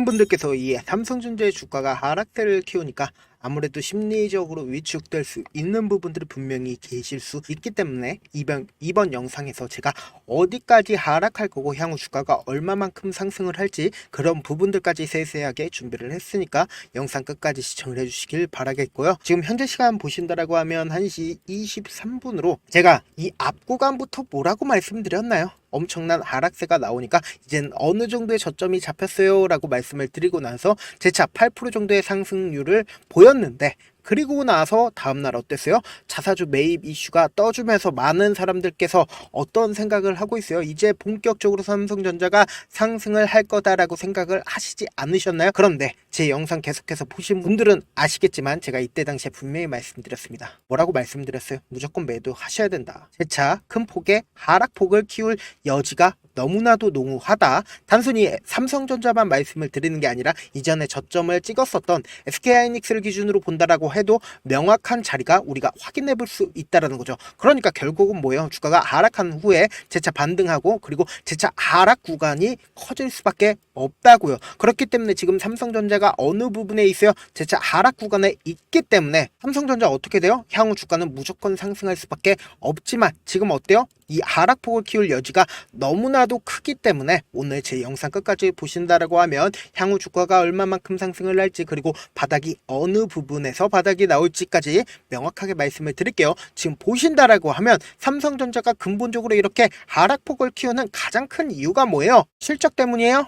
분들께서 이 삼성전자의 주가가 하락세를 키우니까 아무래도 심리적으로 위축될 수 있는 부분들이 분명히 계실 수 있기 때문에 이번 영상에서 제가 어디까지 하락할 거고 향후 주가가 얼마만큼 상승을 할지 그런 부분들까지 세세하게 준비를 했으니까 영상 끝까지 시청을 해주시길 바라겠고요. 지금 현재 시간 보신다라고 하면 1시 23분으로 제가 이 앞 구간부터 뭐라고 말씀드렸나요? 엄청난 하락세가 나오니까 이젠 어느 정도의 저점이 잡혔어요 라고 말씀을 드리고 나서 재차 8% 정도의 상승률을 보였는데, 그리고 나서 다음날 어땠어요? 자사주 매입 이슈가 떠주면서 많은 사람들께서 어떤 생각을 하고 있어요? 이제 본격적으로 삼성전자가 상승을 할 거다라고 생각을 하시지 않으셨나요? 그런데 제 영상 계속해서 보신 분들은 아시겠지만 제가 이때 당시에 분명히 말씀드렸습니다. 뭐라고 말씀드렸어요? 무조건 매도하셔야 된다. 재차 큰 폭의 하락폭을 키울 여지가 너무나도 농후하다. 단순히 삼성전자만 말씀을 드리는 게 아니라 이전에 저점을 찍었었던 SK하이닉스를 기준으로 본다라고 해도 명확한 자리가 우리가 확인해 볼 수 있다라는 거죠. 그러니까 결국은 뭐예요? 주가가 하락한 후에 재차 반등하고 그리고 재차 하락 구간이 커질 수밖에 없다고요. 그렇기 때문에 지금 삼성전자가 어느 부분에 있어요? 재차 하락 구간에 있기 때문에 삼성전자 어떻게 돼요? 향후 주가는 무조건 상승할 수밖에 없지만 지금 어때요? 이 하락폭을 키울 여지가 너무나도 크기 때문에 오늘 제 영상 끝까지 보신다라고 하면 향후 주가가 얼마만큼 상승을 할지 그리고 바닥이 어느 부분에서 바닥이 나올지까지 명확하게 말씀을 드릴게요. 지금 보신다라고 하면 삼성전자가 근본적으로 이렇게 하락폭을 키우는 가장 큰 이유가 뭐예요? 실적 때문이에요?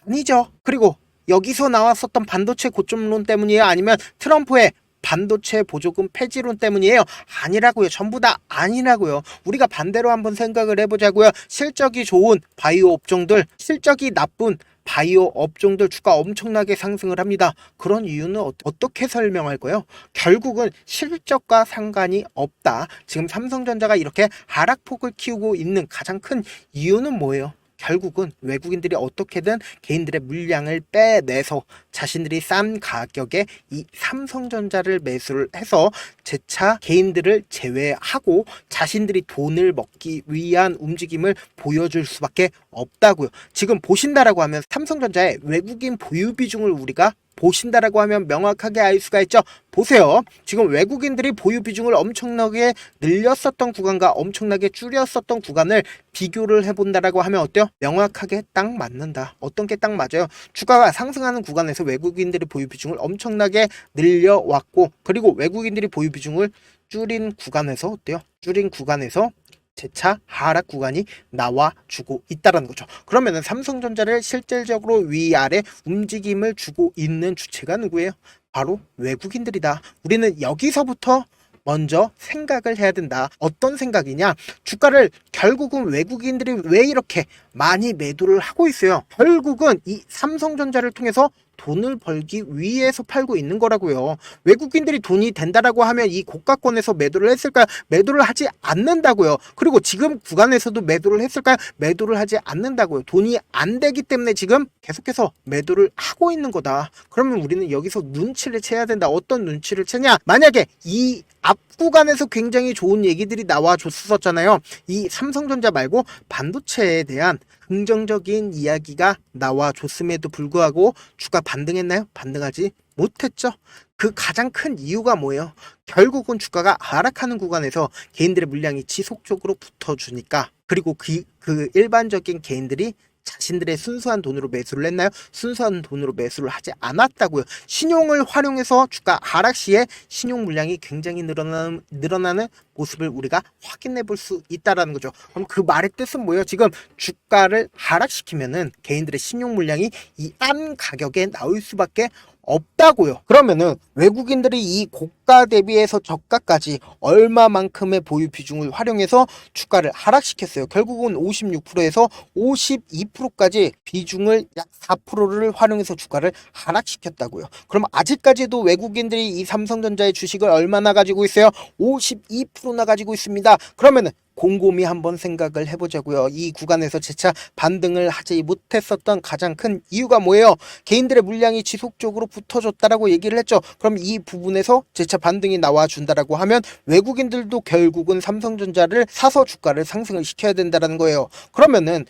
아니죠. 그리고 여기서 나왔었던 반도체 고점론 때문이에요? 아니면 트럼프의 반도체 보조금 폐지론 때문이에요? 아니라고요. 전부 다 아니라고요. 우리가 반대로 한번 생각을 해보자고요. 실적이 좋은 바이오 업종들, 실적이 나쁜 바이오 업종들 주가 엄청나게 상승을 합니다. 그런 이유는 어떻게 설명할 거예요? 결국은 실적과 상관이 없다. 지금 삼성전자가 이렇게 하락폭을 키우고 있는 가장 큰 이유는 뭐예요? 결국은 외국인들이 어떻게든 개인들의 물량을 빼내서 자신들이 싼 가격에 이 삼성전자를 매수를 해서 재차 개인들을 제외하고 자신들이 돈을 먹기 위한 움직임을 보여줄 수밖에 없다고요. 지금 보신다라고 하면 삼성전자의 외국인 보유 비중을 우리가 보신다라고 하면 명확하게 알 수가 있죠. 보세요. 지금 외국인들이 보유 비중을 엄청나게 늘렸었던 구간과 엄청나게 줄였었던 구간을 비교를 해본다라고 하면 어때요? 명확하게 딱 맞는다. 어떤 게 딱 맞아요? 주가가 상승하는 구간에서 외국인들이 보유 비중을 엄청나게 늘려왔고 그리고 외국인들이 보유 비중을 줄인 구간에서 어때요? 줄인 구간에서 재차 하락 구간이 나와주고 있다는 거죠. 그러면은 삼성전자를 실질적으로 위아래 움직임을 주고 있는 주체가 누구예요? 바로 외국인들이다. 우리는 여기서부터 먼저 생각을 해야 된다. 어떤 생각이냐? 주가를 결국은 외국인들이 왜 이렇게 많이 매도를 하고 있어요? 결국은 이 삼성전자를 통해서 돈을 벌기 위해서 팔고 있는 거라고요. 외국인들이 돈이 된다라고 하면 이 고가권에서 매도를 했을까요? 매도를 하지 않는다고요. 그리고 지금 구간에서도 매도를 했을까요? 매도를 하지 않는다고요. 돈이 안 되기 때문에 지금 계속해서 매도를 하고 있는 거다. 그러면 우리는 여기서 눈치를 채야 된다. 어떤 눈치를 채냐? 만약에 이 앞 구간에서 굉장히 좋은 얘기들이 나와줬었잖아요. 이 삼성전자 말고 반도체에 대한 긍정적인 이야기가 나와줬음에도 불구하고 주가 반등했나요? 반등하지 못했죠. 그 가장 큰 이유가 뭐예요? 결국은 주가가 하락하는 구간에서 개인들의 물량이 지속적으로 붙어주니까, 그리고 그 일반적인 개인들이 자신들의 순수한 돈으로 매수를 했나요? 순수한 돈으로 매수를 하지 않았다고요. 신용을 활용해서 주가 하락 시에 신용 물량이 굉장히 늘어나는 모습을 우리가 확인해 볼 수 있다라는 거죠. 그럼 그 말의 뜻은 뭐예요? 지금 주가를 하락시키면은 개인들의 신용 물량이 이 싼 가격에 나올 수밖에 없다고요. 그러면은 외국인들이 이 고가 대비해서 저가까지 얼마만큼의 보유 비중을 활용해서 주가를 하락시켰어요. 결국은 56%에서 52%까지 비중을 약 4%를 활용해서 주가를 하락시켰다고요. 그럼 아직까지도 외국인들이 이 삼성전자의 주식을 얼마나 가지고 있어요? 52%나 가지고 있습니다. 그러면은 곰곰이 한번 생각을 해보자고요. 이 구간에서 재차 반등을 하지 못했었던 가장 큰 이유가 뭐예요? 개인들의 물량이 지속적으로 붙어줬다라고 얘기를 했죠. 그럼 이 부분에서 재차 반등이 나와준다라고 하면 외국인들도 결국은 삼성전자를 사서 주가를 상승을 시켜야 된다는 거예요. 그러면은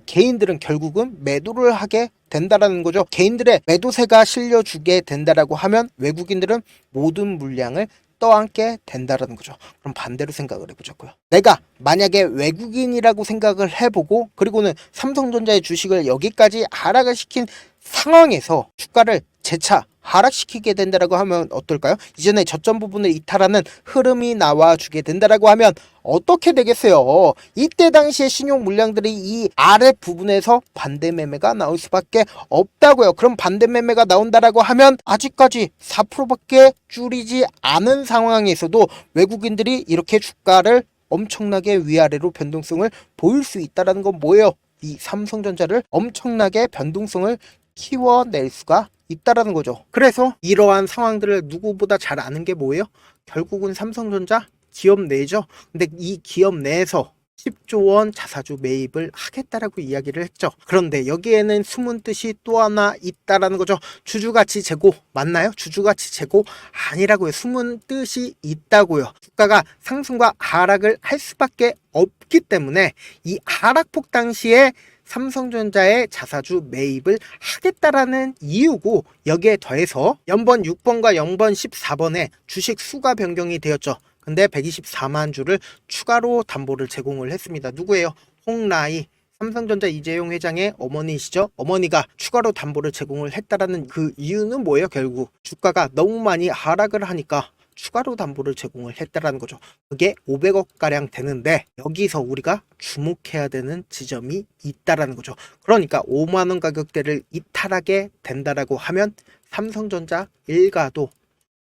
개인들은 결국은 매도를 하게 된다라는 거죠. 개인들의 매도세가 실려주게 된다라고 하면 외국인들은 모든 물량을 떠안게 된다라는 거죠. 그럼 반대로 생각을 해보자고요. 내가 만약에 외국인이라고 생각을 해보고 그리고는 삼성전자의 주식을 여기까지 하락을 시킨 상황에서 주가를 재차 하락시키게 된다라고 하면 어떨까요? 이전에 저점 부분을 이탈하는 흐름이 나와주게 된다라고 하면 어떻게 되겠어요? 이때 당시에 신용 물량들이 이 아래 부분에서 반대 매매가 나올 수밖에 없다고요. 그럼 반대 매매가 나온다라고 하면 아직까지 4%밖에 줄이지 않은 상황에서도 외국인들이 이렇게 주가를 엄청나게 위아래로 변동성을 보일 수 있다는 건 뭐예요? 이 삼성전자를 엄청나게 변동성을 키워낼 수가 있다라는 거죠. 그래서 이러한 상황들을 누구보다 잘 아는 게 뭐예요? 결국은 삼성전자 기업 내죠. 근데 이 기업 내에서 10조 원 자사주 매입을 하겠다라고 이야기를 했죠. 그런데 여기에는 숨은 뜻이 또 하나 있다라는 거죠. 주주가치 제고 맞나요? 주주가치 제고 아니라고요. 숨은 뜻이 있다고요. 주가가 상승과 하락을 할 수밖에 없기 때문에 이 하락폭 당시에 삼성전자의 자사주 매입을 하겠다라는 이유고 여기에 더해서 연번 6번과 연번 14번에 주식 수가 변경이 되었죠. 근데 124만 주를 추가로 담보를 제공을 했습니다. 누구예요? 홍라이 삼성전자 이재용 회장의 어머니시죠. 어머니가 추가로 담보를 제공을 했다라는 그 이유는 뭐예요? 결국 주가가 너무 많이 하락을 하니까 추가로 담보를 제공을 했다라는 거죠. 그게 500억 가량 되는데 여기서 우리가 주목해야 되는 지점이 있다라는 거죠. 그러니까 5만 원 가격대를 이탈하게 된다라고 하면 삼성전자 일가도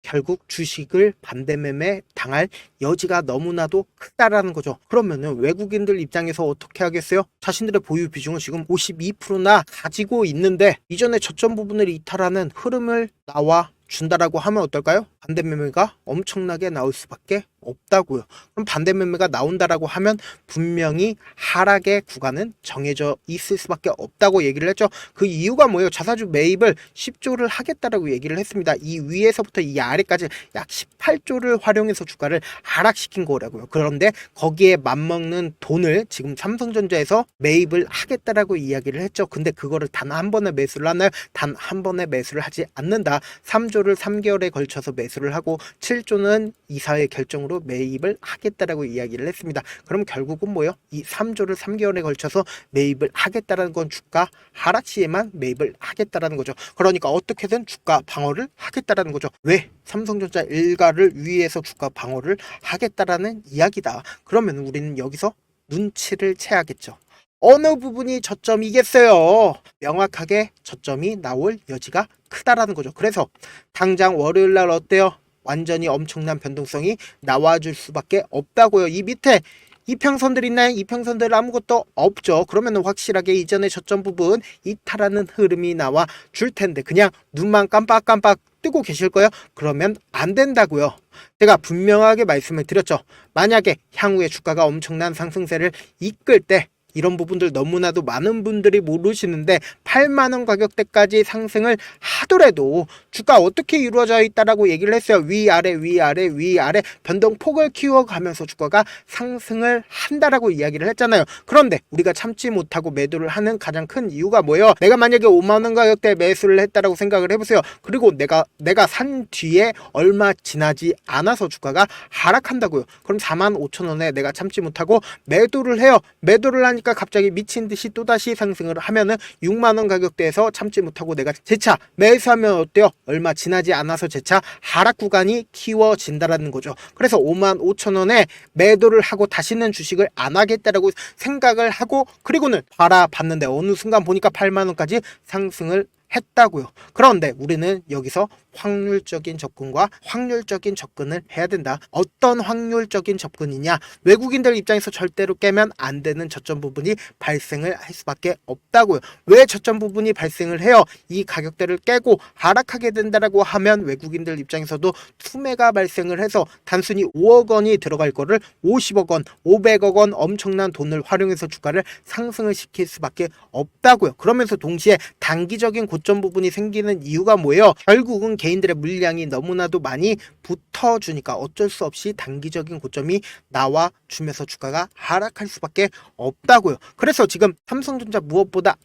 결국 주식을 반대매매 당할 여지가 너무나도 크다라는 거죠. 그러면은 외국인들 입장에서 어떻게 하겠어요? 자신들의 보유 비중을 지금 52%나 가지고 있는데 이전에 저점 부분을 이탈하는 흐름을 나와 준다라고 하면 어떨까요? 반대 매매가 엄청나게 나올 수밖에 없다고요. 그럼 반대 매매가 나온다라고 하면 분명히 하락의 구간은 정해져 있을 수밖에 없다고 얘기를 했죠. 그 이유가 뭐예요? 자사주 매입을 10조를 하겠다라고 얘기를 했습니다. 이 위에서부터 이 아래까지 약 18조를 활용해서 주가를 하락시킨 거라고요. 그런데 거기에 맞먹는 돈을 지금 삼성전자에서 매입을 하겠다라고 이야기를 했죠. 근데 그거를 단 한 번에 매수를 하나요? 단 한 번에 매수를 하지 않는다. 3조를 3개월에 걸쳐서 매수를 하고 7조는 이사의 결정으로 매입을 하겠다라고 이야기를 했습니다. 그럼 결국은 뭐예요? 이 3조를 3개월에 걸쳐서 매입을 하겠다라는 건 주가 하락 시에만 매입을 하겠다라는 거죠. 그러니까 어떻게든 주가 방어를 하겠다라는 거죠. 왜? 삼성전자 일가를 위해서 주가 방어를 하겠다라는 이야기다. 그러면 우리는 여기서 눈치를 채야겠죠. 어느 부분이 저점이겠어요? 명확하게 저점이 나올 여지가 크다라는 거죠. 그래서 당장 월요일 날 어때요? 완전히 엄청난 변동성이 나와줄 수밖에 없다고요. 이 밑에 이평선들 있나요? 이평선들 아무것도 없죠. 그러면 확실하게 이전의 저점 부분 이탈하는 흐름이 나와 줄 텐데 그냥 눈만 깜빡깜빡 뜨고 계실 거예요? 그러면 안 된다고요. 제가 분명하게 말씀을 드렸죠. 만약에 향후에 주가가 엄청난 상승세를 이끌 때 이런 부분들 너무나도 많은 분들이 모르시는데 8만원 가격대까지 상승을 하더라도 주가 어떻게 이루어져 있다라고 얘기를 했어요. 위아래 위아래 위아래 변동폭을 키워가면서 주가가 상승을 한다라고 이야기를 했잖아요. 그런데 우리가 참지 못하고 매도를 하는 가장 큰 이유가 뭐예요? 내가 만약에 5만원 가격대 매수를 했다라고 생각을 해보세요. 그리고 내가 산 뒤에 얼마 지나지 않아서 주가가 하락한다고요. 그럼 45,000원에 내가 참지 못하고 매도를 해요. 매도를 하니까 갑자기 미친 듯이 또다시 상승을 하면은 6만원 가격대에서 참지 못하고 내가 재차 매수하면 어때요? 얼마 지나지 않아서 재차 하락 구간이 키워진다라는 거죠. 그래서 55,000원에 매도를 하고 다시는 주식을 안 하겠다라고 생각을 하고 그리고는 바라봤는데 어느 순간 보니까 8만원까지 상승을 했다고요. 그런데 우리는 여기서 확률적인 접근과 확률적인 접근을 해야 된다. 어떤 확률적인 접근이냐? 외국인들 입장에서 절대로 깨면 안 되는 저점 부분이 발생을 할 수밖에 없다고요. 왜 저점 부분이 발생을 해요? 이 가격대를 깨고 하락하게 된다라고 하면 외국인들 입장에서도 투매가 발생을 해서 단순히 5억 원이 들어갈 거를 50억 원, 500억 원 엄청난 돈을 활용해서 주가를 상승을 시킬 수밖에 없다고요. 그러면서 동시에 단기적인 고점 부분이 생기는 이유가 뭐예요? 결국은 개인들의 물량이 너무나도 많이 붙어주니까 어쩔 수 없이 단기적인 고점이 나와주면서 주가가 하락할 수밖에 없다고요. 그래서 지금 삼성전자 무엇보다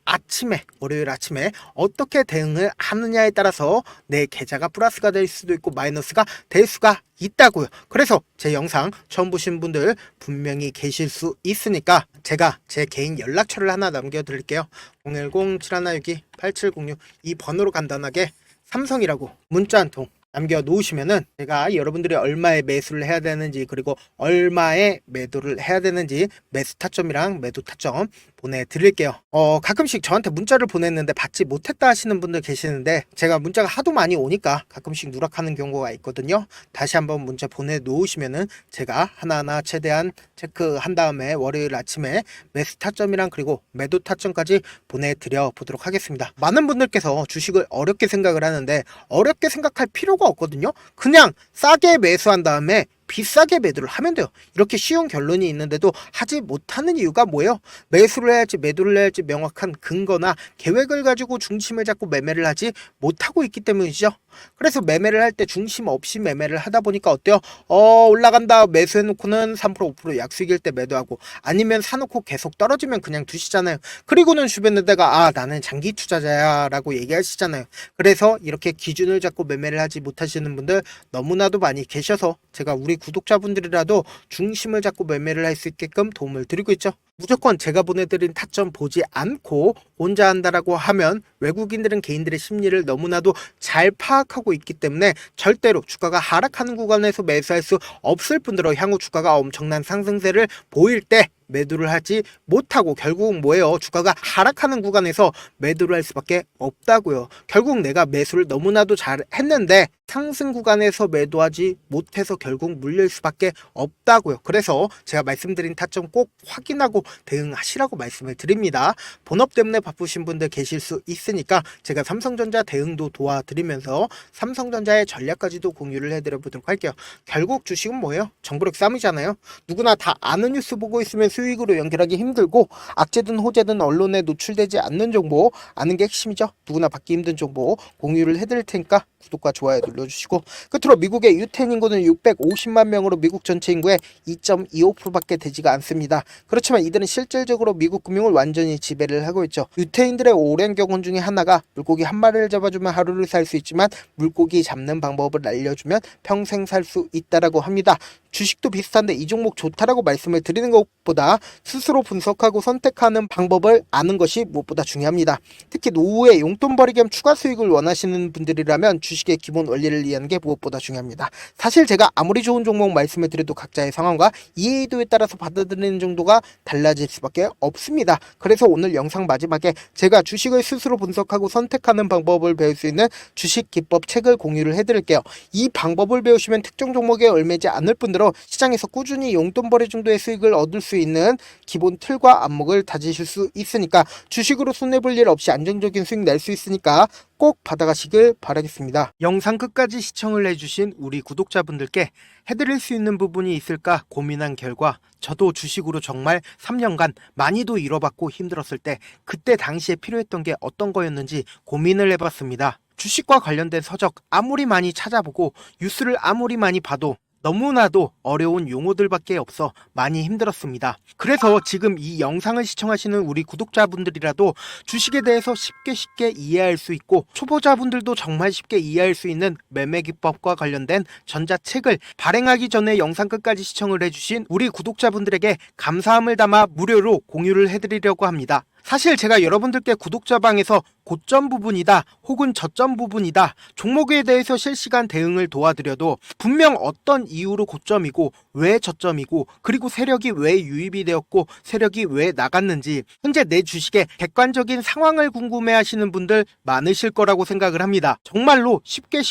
월요일 아침에 어떻게 대응을 하느냐에 따라서 내 계좌가 플러스가 될 수도 있고 마이너스가 될 수가 있다고요. 그래서 제 영상 처음 보신 분들 분명히 계실 수 있으니까 제가 제 개인 연락처를 하나 남겨드릴게요. 010-7162-8706 이 번호로 간단하게 삼성이라고 문자 한 통 남겨놓으시면은 제가 여러분들이 얼마에 매수를 해야 되는지 그리고 얼마에 매도를 해야 되는지 매수 타점이랑 매도 타점 보내드릴게요. 가끔씩 저한테 문자를 보냈는데 받지 못했다 하시는 분들 계시는데 제가 문자가 하도 많이 오니까 가끔씩 누락하는 경우가 있거든요. 다시 한번 문자 보내놓으시면은 제가 하나하나 최대한 체크한 다음에 월요일 아침에 매수 타점이랑 그리고 매도 타점까지 보내드려 보도록 하겠습니다. 많은 분들께서 주식을 어렵게 생각을 하는데 어렵게 생각할 필요가 없거든요. 그냥 싸게 매수한 다음에 비싸게 매도를 하면 돼요. 이렇게 쉬운 결론이 있는데도 하지 못하는 이유가 뭐예요? 매수를 해야지 매도를 해야지 명확한 근거나 계획을 가지고 중심을 잡고 매매를 하지 못하고 있기 때문이죠. 그래서 매매를 할 때 중심 없이 매매를 하다 보니까 어때요? 올라간다 매수해놓고는 3% 5% 약수익일 때 매도하고 아니면 사놓고 계속 떨어지면 그냥 두시잖아요. 그리고는 주변에다가 나는 장기 투자자야 라고 얘기하시잖아요. 그래서 이렇게 기준을 잡고 매매를 하지 못하시는 분들 너무나도 많이 계셔서 제가 우리 구독자분들이라도 중심을 잡고 매매를 할 수 있게끔 도움을 드리고 있죠. 무조건 제가 보내드린 타점 보지 않고 혼자 한다라고 하면 외국인들은 개인들의 심리를 너무나도 잘 파악하고 있기 때문에 절대로 주가가 하락하는 구간에서 매수할 수 없을 뿐더러 향후 주가가 엄청난 상승세를 보일 때 매도를 하지 못하고 결국은 뭐예요? 주가가 하락하는 구간에서 매도를 할 수밖에 없다고요. 결국 내가 매수를 너무나도 잘 했는데 상승 구간에서 매도하지 못해서 결국 물릴 수밖에 없다고요. 그래서 제가 말씀드린 타점 꼭 확인하고 대응하시라고 말씀을 드립니다. 본업 때문에 바쁘신 분들 계실 수 있으니까 제가 삼성전자 대응도 도와드리면서 삼성전자의 전략까지도 공유를 해드려 보도록 할게요. 결국 주식은 뭐예요? 정보력 싸움이잖아요. 누구나 다 아는 뉴스 보고 있으면 수익으로 연결하기 힘들고 악재든 호재든 언론에 노출되지 않는 정보 아는 게 핵심이죠. 누구나 받기 힘든 정보 공유를 해드릴 테니까 구독과 좋아요 눌러주시고 끝으로 미국의 유태인 인구는 650만 명으로 미국 전체 인구의 2.25%밖에 되지가 않습니다. 그렇지만 이들은 실질적으로 미국 금융을 완전히 지배를 하고 있죠. 유태인들의 오랜 경험 중에 하나가 물고기 한 마리를 잡아주면 하루를 살 수 있지만 물고기 잡는 방법을 알려주면 평생 살 수 있다라고 합니다. 주식도 비슷한데 이 종목 좋다라고 말씀을 드리는 것보다 스스로 분석하고 선택하는 방법을 아는 것이 무엇보다 중요합니다. 특히 노후에 용돈벌이 겸 추가 수익을 원하시는 분들이라면 주식의 기본 원리를 이해하는 게 무엇보다 중요합니다. 사실 제가 아무리 좋은 종목 말씀을 드려도 각자의 상황과 이해도에 따라서 받아들이는 정도가 달라질 수밖에 없습니다. 그래서 오늘 영상 마지막에 제가 주식을 스스로 분석하고 선택하는 방법을 배울 수 있는 주식 기법 책을 공유를 해드릴게요. 이 방법을 배우시면 특정 종목에 얽매지 않을 뿐더러 시장에서 꾸준히 용돈벌이 정도의 수익을 얻을 수 있는 기본 틀과 안목을 다지실 수 있으니까 주식으로 손해볼 일 없이 안정적인 수익 낼 수 있으니까 꼭 받아가시길 바라겠습니다. 영상 끝까지 시청을 해주신 우리 구독자분들께 해드릴 수 있는 부분이 있을까 고민한 결과 저도 주식으로 정말 3년간 많이도 잃어봤고 힘들었을 때 그때 당시에 필요했던 게 어떤 거였는지 고민을 해봤습니다. 주식과 관련된 서적 아무리 많이 찾아보고 뉴스를 아무리 많이 봐도 너무나도 어려운 용어들밖에 없어 많이 힘들었습니다. 그래서 지금 이 영상을 시청하시는 우리 구독자분들이라도 주식에 대해서 쉽게 이해할 수 있고 초보자분들도 정말 쉽게 이해할 수 있는 매매 기법과 관련된 전자책을 발행하기 전에 영상 끝까지 시청을 해주신 우리 구독자분들에게 감사함을 담아 무료로 공유를 해드리려고 합니다. 사실 제가 여러분들께 구독자방에서 고점 부분이다 혹은 저점 부분이다 종목에 대해서 실시간 대응을 도와드려도 분명 어떤 이유로 고점이고 왜 저점이고 그리고 세력이 왜 유입이 되었고 세력이 왜 나갔는지 현재 내 주식의 객관적인 상황을 궁금해 하시는 분들 많으실 거라고 생각을 합니다. 정말로 쉽게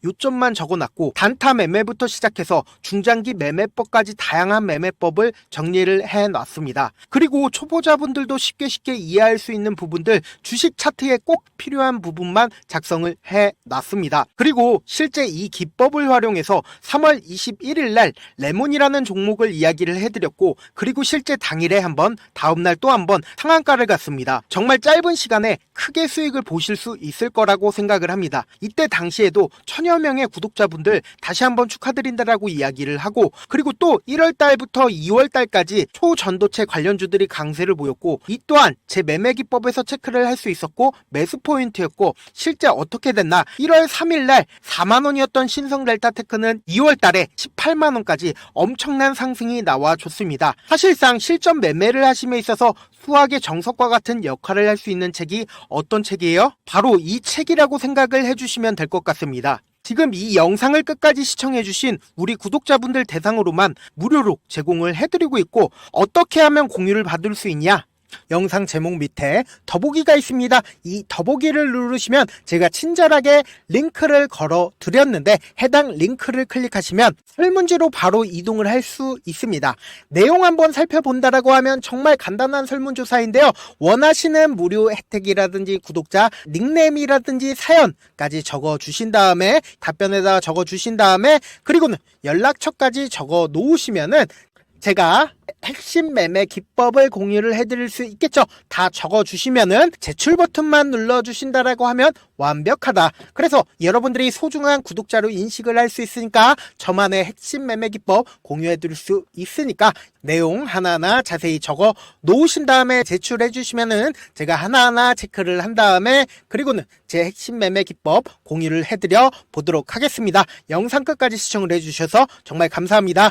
요점만 적어놨고 단타 매매부터 시작해서 중장기 매매법까지 다양한 매매법을 정리를 해놨습니다. 그리고 초보자분들도 쉽게 이해할 수 있는 부분들, 주식 차트에 꼭 필요한 부분만 작성을 해놨습니다. 그리고 실제 이 기법을 활용해서 3월 21일 날 레몬이라는 종목을 이야기를 해드렸고, 그리고 실제 당일에 한번, 다음날 또 한번 상한가를 갔습니다. 정말 짧은 시간에 크게 수익을 보실 수 있을 거라고 생각을 합니다. 이때 당시에도 1000여 명의 구독자분들 다시 한번 축하드린다라고 이야기를 하고, 그리고 또 1월달부터 2월달까지 초전도체 관련주들이 강세를 보였고, 이 또한 제 매매 기법에서 체크를 할 수 있었고 매수 포인트였고, 실제 어떻게 됐나, 1월 3일날 4만원이었던 신성델타테크는 2월달에 18만원까지 엄청난 상승이 나와줬습니다. 사실상 실전 매매를 하심에 있어서 수학의 정석과 같은 역할을 할 수 있는 책이 어떤 책이에요? 바로 이 책이라고 생각을 해주시면 될 것 같습니다. 지금 이 영상을 끝까지 시청해주신 우리 구독자분들 대상으로만 무료로 제공을 해드리고 있고, 어떻게 하면 공유를 받을 수 있냐? 영상 제목 밑에 더보기가 있습니다. 이 더보기를 누르시면 제가 친절하게 링크를 걸어 드렸는데, 해당 링크를 클릭하시면 설문지로 바로 이동을 할 수 있습니다. 내용 한번 살펴본다라고 하면 정말 간단한 설문조사인데요. 원하시는 무료 혜택이라든지 구독자 닉네임이라든지 사연까지 적어 주신 다음에, 답변에다 적어 주신 다음에, 그리고는 연락처까지 적어 놓으시면은 제가 핵심 매매 기법을 공유를 해드릴 수 있겠죠. 다 적어주시면은 제출 버튼만 눌러주신다라고 하면 완벽하다. 그래서 여러분들이 소중한 구독자로 인식을 할 수 있으니까, 저만의 핵심 매매 기법 공유해드릴 수 있으니까 내용 하나하나 자세히 적어 놓으신 다음에 제출해 주시면은 제가 하나하나 체크를 한 다음에, 그리고는 제 핵심 매매 기법 공유를 해드려 보도록 하겠습니다. 영상 끝까지 시청을 해주셔서 정말 감사합니다.